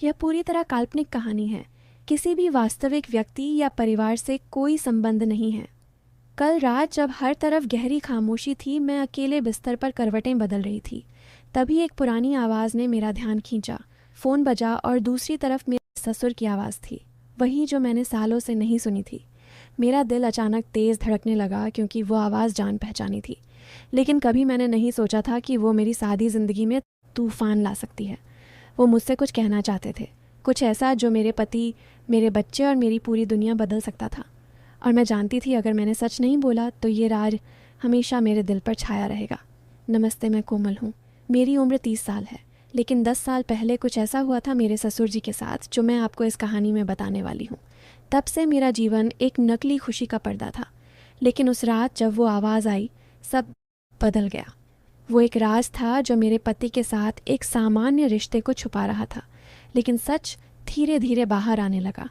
यह पूरी तरह काल्पनिक कहानी है। किसी भी वास्तविक व्यक्ति या परिवार से कोई संबंध नहीं है। कल रात जब हर तरफ गहरी खामोशी थी, मैं अकेले बिस्तर पर करवटें बदल रही थी। तभी एक पुरानी आवाज़ ने मेरा ध्यान खींचा। फ़ोन बजा और दूसरी तरफ मेरे ससुर की आवाज़ थी, वही जो मैंने सालों से नहीं सुनी थी। मेरा दिल अचानक तेज़ धड़कने लगा क्योंकि वो आवाज़ जान पहचानी थी। लेकिन कभी मैंने नहीं सोचा था कि वो मेरी सादी ज़िंदगी में तूफ़ान ला सकती है। वो मुझसे कुछ कहना चाहते थे, कुछ ऐसा जो मेरे पति, मेरे बच्चे और मेरी पूरी दुनिया बदल सकता था। और मैं जानती थी अगर मैंने सच नहीं बोला तो ये राज हमेशा मेरे दिल पर छाया रहेगा। नमस्ते, मैं कोमल हूँ। मेरी उम्र 30 साल है, लेकिन 10 साल पहले कुछ ऐसा हुआ था मेरे ससुर जी के साथ जो मैं आपको इस कहानी में बताने वाली हूँ। तब से मेरा जीवन एक नकली खुशी का पर्दा था, लेकिन उस रात जब वो आवाज़ आई, सब बदल गया। वो एक राज था जो मेरे पति के साथ एक सामान्य रिश्ते को छुपा रहा था, लेकिन सच धीरे धीरे बाहर आने लगा।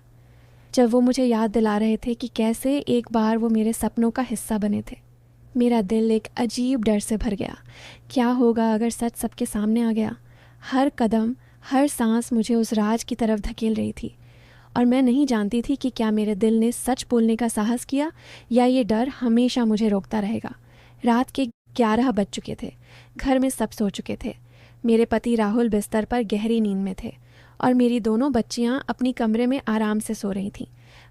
जब वो मुझे याद दिला रहे थे कि कैसे एक बार वो मेरे सपनों का हिस्सा बने थे, मेरा दिल एक अजीब डर से भर गया। क्या होगा अगर सच सबके सामने आ गया? हर कदम, हर सांस मुझे उस राज की तरफ धकेल रही थी, और मैं नहीं जानती थी कि क्या मेरे दिल ने सच बोलने का साहस किया या ये डर हमेशा मुझे रोकता रहेगा। रात के 11 बज चुके थे। घर में सब सो चुके थे। मेरे पति राहुल बिस्तर पर गहरी नींद में थे और मेरी दोनों बच्चियां अपनी कमरे में आराम से सो रही थीं।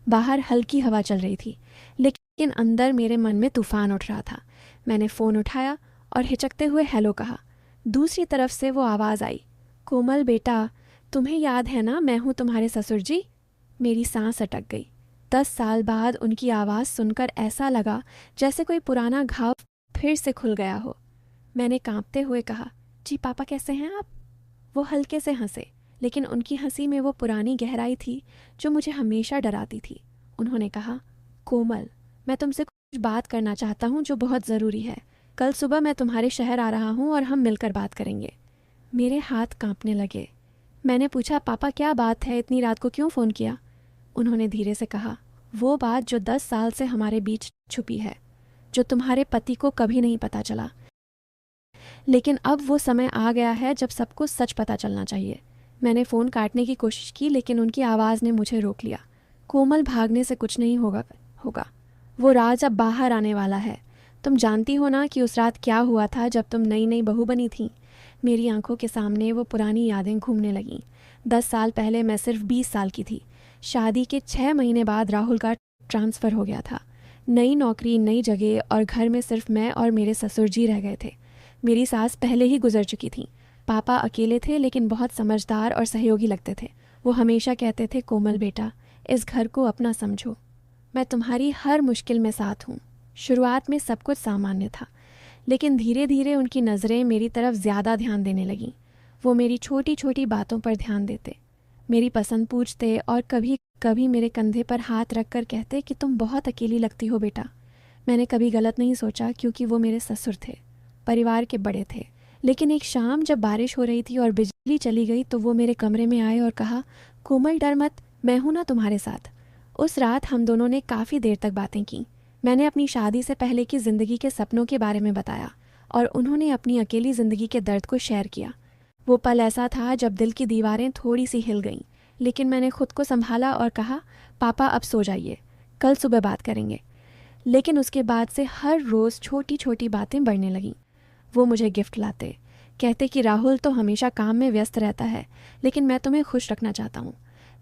बाहर हल्की हवा चल रही थी, लेकिन अंदर मेरे मन में तूफान उठ रहा था। मैंने फ़ोन उठाया और हिचकते हुए हेलो कहा। दूसरी तरफ से वो आवाज़ आई, कोमल बेटा, तुम्हें याद है ना, मैं हूँ तुम्हारे ससुर जी। मेरी सांस अटक गई। 10 साल बाद उनकी आवाज़ सुनकर ऐसा लगा जैसे कोई पुराना घाव फिर से खुल गया हो। मैंने कांपते हुए कहा, जी पापा कैसे हैं आप? वो हल्के से हंसे, लेकिन उनकी हंसी में वो पुरानी गहराई थी जो मुझे हमेशा डराती थी। उन्होंने कहा, कोमल, मैं तुमसे कुछ बात करना चाहता हूँ जो बहुत ज़रूरी है। कल सुबह मैं तुम्हारे शहर आ रहा हूँ और हम मिलकर बात करेंगे। मेरे हाथ कांपने लगे। मैंने पूछा, पापा क्या बात है, इतनी रात को क्यों फ़ोन किया? उन्होंने धीरे से कहा, वो बात जो 10 साल से हमारे बीच छुपी है, जो तुम्हारे पति को कभी नहीं पता चला, लेकिन अब वो समय आ गया है जब सबको सच पता चलना चाहिए। मैंने फ़ोन काटने की कोशिश की, लेकिन उनकी आवाज़ ने मुझे रोक लिया। कोमल, भागने से कुछ नहीं होगा। वो राज अब बाहर आने वाला है। तुम जानती हो ना कि उस रात क्या हुआ था जब तुम नई नई बहू बनी थी? मेरी आंखों के सामने वो पुरानी यादें घूमने लगीं। 10 साल पहले मैं सिर्फ 20 साल की थी। शादी के 6 महीने बाद राहुल का ट्रांसफ़र हो गया था। नई नौकरी, नई जगह, और घर में सिर्फ मैं और मेरे ससुर जी रह गए थे। मेरी सास पहले ही गुजर चुकी थी। पापा अकेले थे, लेकिन बहुत समझदार और सहयोगी लगते थे। वो हमेशा कहते थे, कोमल बेटा, इस घर को अपना समझो, मैं तुम्हारी हर मुश्किल में साथ हूँ। शुरुआत में सब कुछ सामान्य था, लेकिन धीरे धीरे उनकी नज़रें मेरी तरफ ज़्यादा ध्यान देने लगीं। वो मेरी छोटी छोटी बातों पर ध्यान देते, मेरी पसंद पूछते और कभी कभी मेरे कंधे पर हाथ रख कर कहते कि तुम बहुत अकेली लगती हो बेटा। मैंने कभी गलत नहीं सोचा, क्योंकि वो मेरे ससुर थे, परिवार के बड़े थे। लेकिन एक शाम जब बारिश हो रही थी और बिजली चली गई तो वो मेरे कमरे में आए और कहा, कोमल डर मत, मैं हूं ना तुम्हारे साथ। उस रात हम दोनों ने काफ़ी देर तक बातें की। मैंने अपनी शादी से पहले की ज़िंदगी के सपनों के बारे में बताया और उन्होंने अपनी अकेली ज़िंदगी के दर्द को शेयर किया। वो पल ऐसा था जब दिल की दीवारें थोड़ी सी हिल गईं, लेकिन मैंने खुद को संभाला और कहा, पापा अब सो जाइए, कल सुबह बात करेंगे। लेकिन उसके बाद से हर रोज़ छोटी छोटी बातें बढ़ने लगीं। वो मुझे गिफ्ट लाते, कहते कि राहुल तो हमेशा काम में व्यस्त रहता है, लेकिन मैं तुम्हें खुश रखना चाहता हूँ।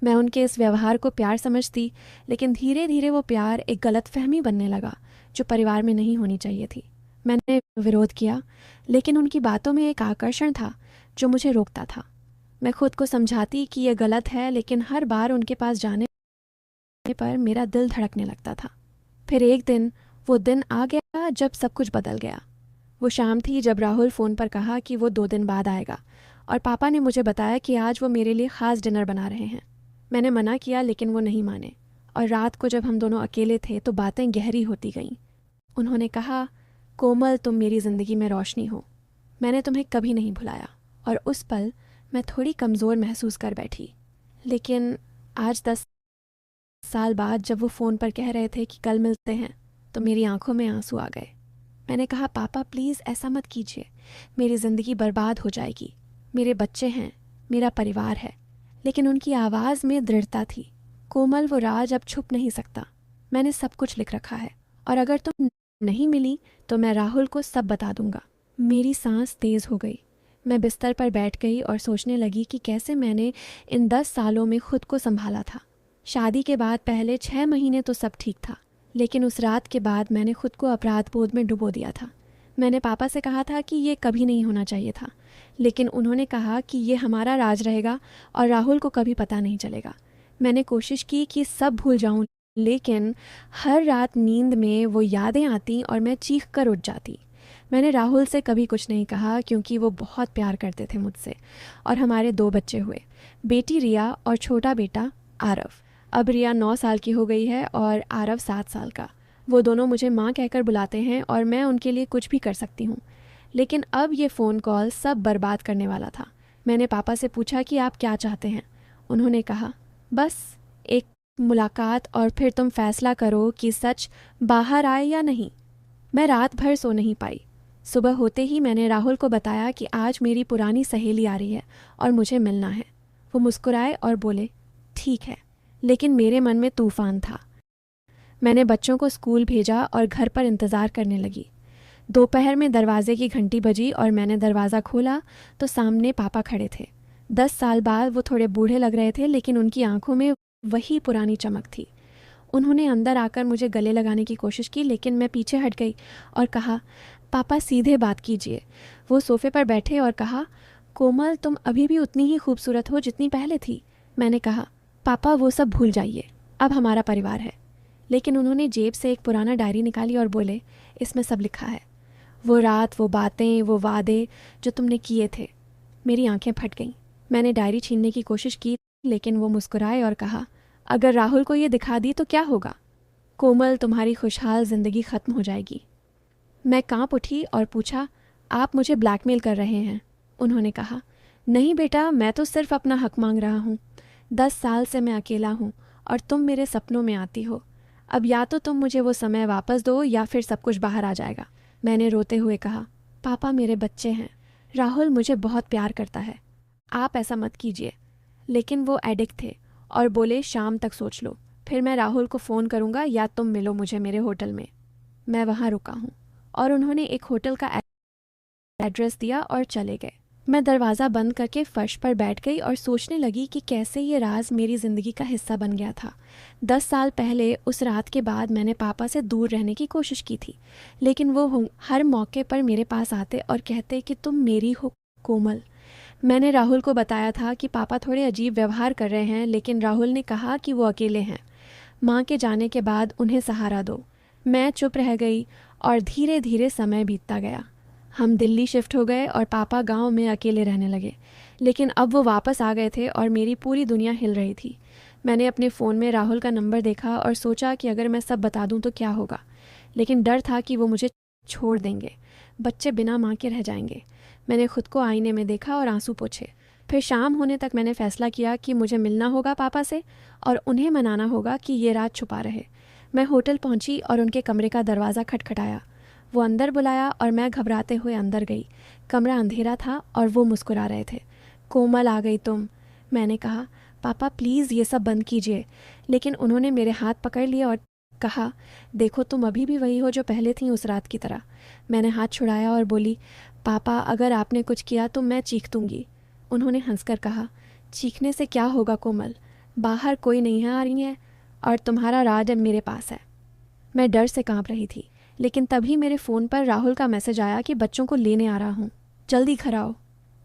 मैं उनके इस व्यवहार को प्यार समझती, लेकिन धीरे धीरे वो प्यार एक गलतफहमी बनने लगा जो परिवार में नहीं होनी चाहिए थी। मैंने विरोध किया, लेकिन उनकी बातों में एक आकर्षण था जो मुझे रोकता था। मैं खुद को समझाती कि यह गलत है, लेकिन हर बार उनके पास जाने पर मेरा दिल धड़कने लगता था। फिर एक दिन वो दिन आ गया जब सब कुछ बदल गया। वो शाम थी जब राहुल फ़ोन पर कहा कि वो 2 दिन बाद आएगा, और पापा ने मुझे बताया कि आज वो मेरे लिए ख़ास डिनर बना रहे हैं। मैंने मना किया, लेकिन वो नहीं माने, और रात को जब हम दोनों अकेले थे तो बातें गहरी होती गईं। उन्होंने कहा, कोमल, तुम मेरी ज़िंदगी में रोशनी हो। मैंने तुम्हें कभी नहीं भुलाया। और उस पल मैं थोड़ी कमज़ोर महसूस कर बैठी। लेकिन आज 10 साल बाद जब वो फ़ोन पर कह रहे थे कि कल मिलते हैं, तो मेरी आंखों में आंसू आ गए। मैंने कहा, पापा प्लीज़ ऐसा मत कीजिए, मेरी ज़िंदगी बर्बाद हो जाएगी। मेरे बच्चे हैं, मेरा परिवार है, लेकिन उनकी आवाज़ में दृढ़ता थी। कोमल, वो राज अब छुप नहीं सकता। मैंने सब कुछ लिख रखा है और अगर तुम नहीं मिली तो मैं राहुल को सब बता दूंगा। मेरी सांस तेज़ हो गई। मैं बिस्तर पर बैठ गई और सोचने लगी कि कैसे मैंने इन 10 सालों में खुद को संभाला था। शादी के बाद पहले 6 महीने तो सब ठीक था, लेकिन उस रात के बाद मैंने खुद को अपराध बोध में डुबो दिया था। मैंने पापा से कहा था कि ये कभी नहीं होना चाहिए था, लेकिन उन्होंने कहा कि ये हमारा राज रहेगा और राहुल को कभी पता नहीं चलेगा। मैंने कोशिश की कि सब भूल जाऊं, लेकिन हर रात नींद में वो यादें आती और मैं चीख कर उठ जाती। मैंने राहुल से कभी कुछ नहीं कहा क्योंकि वो बहुत प्यार करते थे मुझसे और हमारे 2 बच्चे हुए, बेटी रिया और छोटा बेटा आरव। अब रिया 9 साल की हो गई है और आरव 7 साल का। वो दोनों मुझे माँ कहकर बुलाते हैं और मैं उनके लिए कुछ भी कर सकती हूँ। लेकिन अब ये फ़ोन कॉल सब बर्बाद करने वाला था। मैंने पापा से पूछा कि आप क्या चाहते हैं। उन्होंने कहा, बस एक मुलाकात और फिर तुम फैसला करो कि सच बाहर आए या नहीं। मैं रात भर सो नहीं पाई। सुबह होते ही मैंने राहुल को बताया कि आज मेरी पुरानी सहेली आ रही है और मुझे मिलना है। वो मुस्कुराए और बोले, ठीक है। लेकिन मेरे मन में तूफान था। मैंने बच्चों को स्कूल भेजा और घर पर इंतज़ार करने लगी। दोपहर में दरवाजे की घंटी बजी और मैंने दरवाज़ा खोला तो सामने पापा खड़े थे। 10 साल बाद वो थोड़े बूढ़े लग रहे थे, लेकिन उनकी आंखों में वही पुरानी चमक थी। उन्होंने अंदर आकर मुझे गले लगाने की कोशिश की, लेकिन मैं पीछे हट गई और कहा, पापा सीधे बात कीजिए। वो सोफे पर बैठे और कहा, कोमल, तुम अभी भी उतनी ही खूबसूरत हो जितनी पहले थी। मैंने कहा, पापा वो सब भूल जाइए, अब हमारा परिवार है। लेकिन उन्होंने जेब से एक पुराना डायरी निकाली और बोले, इसमें सब लिखा है, वो रात, वो बातें, वो वादे जो तुमने किए थे। मेरी आंखें फट गईं। मैंने डायरी छीनने की कोशिश की, लेकिन वो मुस्कुराए और कहा, अगर राहुल को ये दिखा दी तो क्या होगा? कोमल, तुम्हारी खुशहाल ज़िंदगी ख़त्म हो जाएगी। मैं कांप उठी और पूछा, आप मुझे ब्लैकमेल कर रहे हैं? उन्होंने कहा, नहीं बेटा, मैं तो सिर्फ अपना हक मांग रहा हूँ। 10 साल से मैं अकेला हूँ और तुम मेरे सपनों में आती हो। अब या तो तुम मुझे वो समय वापस दो या फिर सब कुछ बाहर आ जाएगा। मैंने रोते हुए कहा, पापा मेरे बच्चे हैं, राहुल मुझे बहुत प्यार करता है, आप ऐसा मत कीजिए। लेकिन वो एडिक्ट थे और बोले, शाम तक सोच लो, फिर मैं राहुल को फ़ोन करूँगा या तुम मिलो मुझे मेरे होटल में। मैं वहाँ रुका हूँ और उन्होंने एक होटल का एड्रेस दिया और चले गए। मैं दरवाज़ा बंद करके फर्श पर बैठ गई और सोचने लगी कि कैसे ये राज मेरी ज़िंदगी का हिस्सा बन गया था। 10 साल पहले उस रात के बाद मैंने पापा से दूर रहने की कोशिश की थी, लेकिन वो हर मौके पर मेरे पास आते और कहते कि तुम मेरी हो कोमल। मैंने राहुल को बताया था कि पापा थोड़े अजीब व्यवहार कर रहे हैं, लेकिन राहुल ने कहा कि वो अकेले हैं। माँ के जाने के बाद उन्हें सहारा दो। मैं चुप रह गई और धीरे धीरे समय बीतता गया। हम दिल्ली शिफ्ट हो गए और पापा गांव में अकेले रहने लगे, लेकिन अब वो वापस आ गए थे और मेरी पूरी दुनिया हिल रही थी। मैंने अपने फ़ोन में राहुल का नंबर देखा और सोचा कि अगर मैं सब बता दूं तो क्या होगा, लेकिन डर था कि वो मुझे छोड़ देंगे, बच्चे बिना माँ के रह जाएंगे। मैंने खुद को आईने में देखा और आंसू पोंछे। फिर शाम होने तक मैंने फ़ैसला किया कि मुझे मिलना होगा पापा से और उन्हें मनाना होगा कि ये रात छुपा रहे। मैं होटल पहुंची और उनके कमरे का दरवाज़ा खटखटाया। वो अंदर बुलाया और मैं घबराते हुए अंदर गई। कमरा अंधेरा था और वो मुस्कुरा रहे थे। कोमल, आ गई तुम? मैंने कहा, पापा प्लीज़ ये सब बंद कीजिए। लेकिन उन्होंने मेरे हाथ पकड़ लिए और कहा, देखो तुम अभी भी वही हो जो पहले थी उस रात की तरह। मैंने हाथ छुड़ाया और बोली, पापा अगर आपने कुछ किया तो मैं चीख दूंगी। उन्होंने हंसकर कहा, चीखने से क्या होगा कोमल, बाहर कोई नहीं आ रही है और तुम्हारा राज अब मेरे पास है। मैं डर से कांप रही थी, लेकिन तभी मेरे फ़ोन पर राहुल का मैसेज आया कि बच्चों को लेने आ रहा हूँ, जल्दी घर आओ।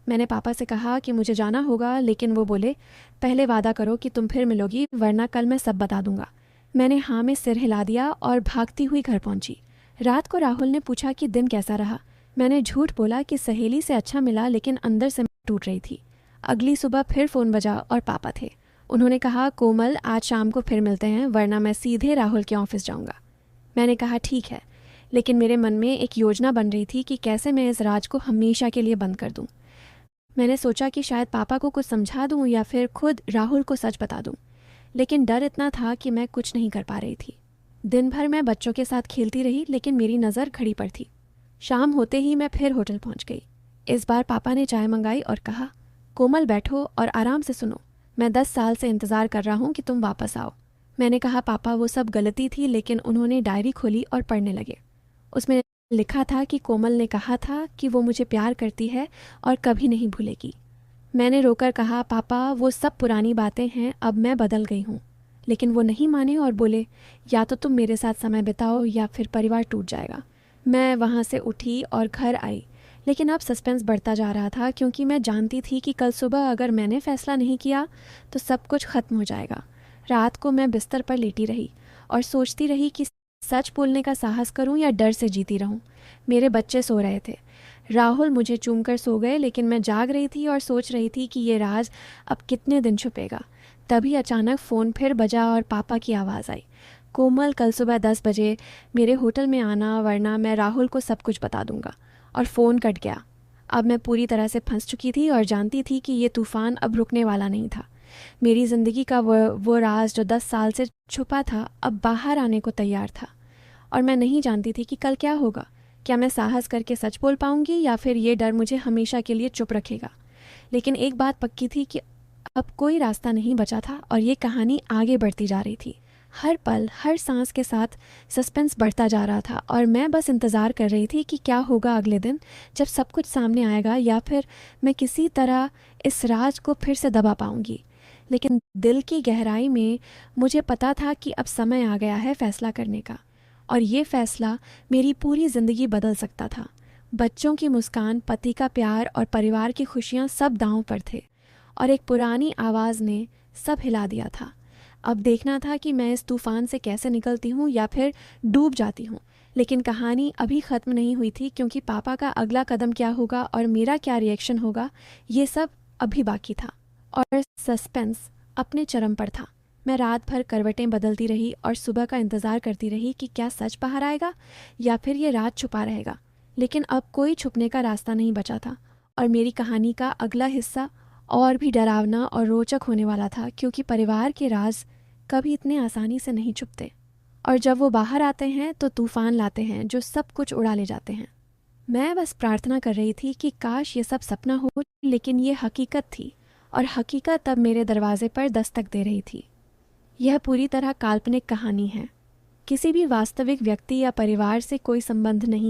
मैंने पापा से कहा कि मुझे जाना होगा, लेकिन वो बोले, पहले वादा करो कि तुम फिर मिलोगी, वरना कल मैं सब बता दूंगा। मैंने हाँ में सिर हिला दिया और भागती हुई घर पहुंची। रात को राहुल ने पूछा कि दिन कैसा रहा। मैंने झूठ बोला कि सहेली से अच्छा मिला, लेकिन अंदर से टूट रही थी। अगली सुबह फिर फ़ोन बजा और पापा थे। उन्होंने कहा, कोमल आज शाम को फिर मिलते हैं, वरना मैं सीधे राहुल के ऑफिस जाऊंगा। मैंने कहा ठीक है, लेकिन मेरे मन में एक योजना बन रही थी कि कैसे मैं इस राज को हमेशा के लिए बंद कर दूं। मैंने सोचा कि शायद पापा को कुछ समझा दूं या फिर खुद राहुल को सच बता दूं, लेकिन डर इतना था कि मैं कुछ नहीं कर पा रही थी। दिन भर मैं बच्चों के साथ खेलती रही, लेकिन मेरी नज़र घड़ी पर थी। शाम होते ही मैं फिर होटल पहुंच गई। इस बार पापा ने चाय मंगाई और कहा, कोमल बैठो और आराम से सुनो, मैं 10 साल से इंतज़ार कर रहा हूँ कि तुम वापस आओ। मैंने कहा पापा वो सब गलती थी, लेकिन उन्होंने डायरी खोली और पढ़ने लगे। उसमें लिखा था कि कोमल ने कहा था कि वो मुझे प्यार करती है और कभी नहीं भूलेगी। मैंने रोकर कहा पापा वो सब पुरानी बातें हैं, अब मैं बदल गई हूँ। लेकिन वो नहीं माने और बोले या तो तुम मेरे साथ समय बिताओ या फिर परिवार टूट जाएगा। मैं वहाँ से उठी और घर आई, लेकिन अब सस्पेंस बढ़ता जा रहा था क्योंकि मैं जानती थी कि कल सुबह अगर मैंने फ़ैसला नहीं किया तो सब कुछ ख़त्म हो जाएगा। रात को मैं बिस्तर पर लेटी रही और सोचती रही कि सच बोलने का साहस करूं या डर से जीती रहूं। मेरे बच्चे सो रहे थे। राहुल मुझे चूमकर सो गए, लेकिन मैं जाग रही थी और सोच रही थी कि ये राज अब कितने दिन छुपेगा। तभी अचानक फ़ोन फिर बजा और पापा की आवाज़ आई, कोमल कल सुबह 10 बजे मेरे होटल में आना, वरना मैं राहुल को सब कुछ बता दूंगा। और फ़ोन कट गया। अब मैं पूरी तरह से फंस चुकी थी और जानती थी कि ये तूफ़ान अब रुकने वाला नहीं था। मेरी ज़िंदगी का वो राज जो 10 साल से छुपा था अब बाहर आने को तैयार था। और मैं नहीं जानती थी कि कल क्या होगा। क्या मैं साहस करके सच बोल पाऊंगी या फिर ये डर मुझे हमेशा के लिए चुप रखेगा। लेकिन एक बात पक्की थी कि अब कोई रास्ता नहीं बचा था और ये कहानी आगे बढ़ती जा रही थी। हर पल हर सांस के साथ सस्पेंस बढ़ता जा रहा था और मैं बस इंतज़ार कर रही थी कि क्या होगा अगले दिन, जब सब कुछ सामने आएगा या फिर मैं किसी तरह इस राज को फिर से दबा पाऊंगी। लेकिन दिल की गहराई में मुझे पता था कि अब समय आ गया है फ़ैसला करने का, और ये फ़ैसला मेरी पूरी ज़िंदगी बदल सकता था। बच्चों की मुस्कान, पति का प्यार और परिवार की खुशियाँ सब दांव पर थे, और एक पुरानी आवाज़ ने सब हिला दिया था। अब देखना था कि मैं इस तूफ़ान से कैसे निकलती हूँ या फिर डूब जाती हूँ। लेकिन कहानी अभी ख़त्म नहीं हुई थी, क्योंकि पापा का अगला कदम क्या होगा और मेरा क्या रिएक्शन होगा, ये सब अभी बाकी था। और सस्पेंस अपने चरम पर था। मैं रात भर करवटें बदलती रही और सुबह का इंतज़ार करती रही कि क्या सच बाहर आएगा या फिर ये रात छुपा रहेगा। लेकिन अब कोई छुपने का रास्ता नहीं बचा था, और मेरी कहानी का अगला हिस्सा और भी डरावना और रोचक होने वाला था, क्योंकि परिवार के राज कभी इतने आसानी से नहीं छुपते, और जब वो बाहर आते हैं तो तूफ़ान लाते हैं जो सब कुछ उड़ा ले जाते हैं। मैं बस प्रार्थना कर रही थी कि काश ये सब सपना हो, लेकिन ये हकीकत थी, और हकीकत अब मेरे दरवाजे पर दस्तक दे रही थी। यह पूरी तरह काल्पनिक कहानी है। किसी भी वास्तविक व्यक्ति या परिवार से कोई संबंध नहीं